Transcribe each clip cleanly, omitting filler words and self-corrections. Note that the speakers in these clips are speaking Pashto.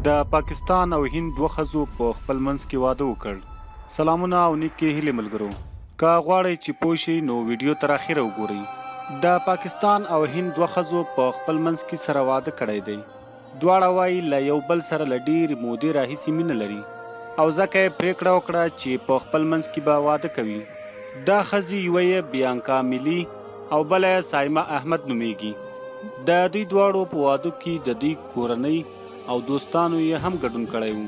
د پاکستان او هند دوه ښځو په خپل منځ کې واده وکړ. سلامونه او نیکې هیلې ملګرو. که غواړئ چې پوه شئ نو ویډیو تر اخره وګورئ. د پاکستان او هند دوه ښځو په خپل منځ کې سره واده کړی دی. دواړه وایي له یو بل سره له ډېرې مودې راهیسې مینه لري او ځکه یې پرېکړه وکړه چې په خپل منځ کې به واده کوي. دا ښځې یوه یې بیانکا میلی او بله یې سایما احمد نومیږي. د دوی دواړو په واده کې د دوی کورنۍ او دوستانو یې هم ګډون کړی و.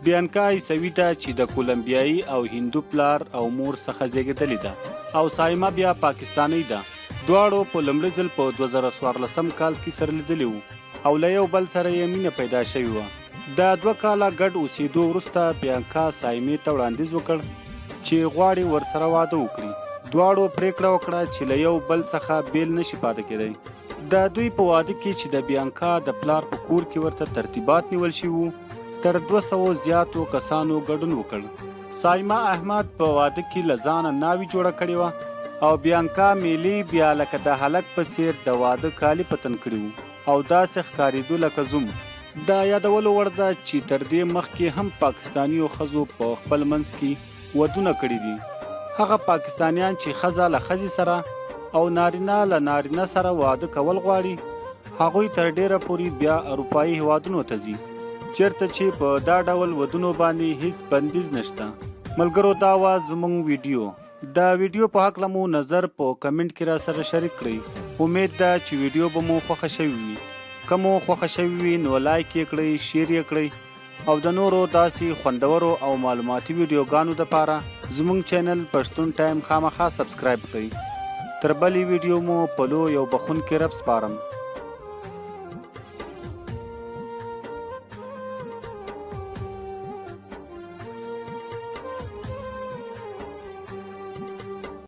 بیانکا عیسوي ده چې د کولمبیایي او هندو پلار او مور څخه زیږېدلې ده او سایما بیا پاکستانۍ ده. دواړو په لومړي ځل په 2014 کال کې سره لیدلي وو او له یو بل سره یې مینه پیدا شوې وه. د 2 کاله ګډ اوسېدو وروسته بیانکا سایمې ته وړاندیز وکړ چې غواړي ورسره واده وکړي. دواړو پرېکړه وکړه چې له یو بل څخه بیل نشي پاتې کېدی. د دوی په واده کې چې د بیانکا د پلار په کور کې ورته ترتیبات نیول شوي وو، تر 200 زیاتو کسانو ګډون وکړ. سایما احمد په واده کې له ځانه ناوې جوړه کړې وه او بیانکا میلی بیا لکه د هلک په څېر د واده کالي په تن کړي وو او داسې ښکارېدو لکه زوم. د یادولو وړ ده چې تر دې مخکې هم پاکستانیو ښځو په خپل منځ کې ودونه کړي دي. هغه پاکستانیان چې ښځه له ښځې سره او نارینه له نارینه سره واده کول غواړي، هغوی تر ډیره پورې بیا اروپایي هیوادونو ته ځي چیرته چې په دا ډول ودونو باندې هیڅ بندیز نشته. ملګرو، دا وه زموږ ویډیو. د ویډیو په هکله مو نظر په کمنټ کې را سره شریک کړئ. امید ده چې ویډیو به مو خوښه شوې وي. که مو خوښه شوې وي نو لایک یې کړئ، شیر یې کړئ او د نورو داسې خوندورو او معلوماتي ویډیوګانو دپاره زموږ چینل پښتون ټایم خامخا سبسکرایب کړئ. تر بلې ویډیو مو په لو یو بخښونکي رب سپارم.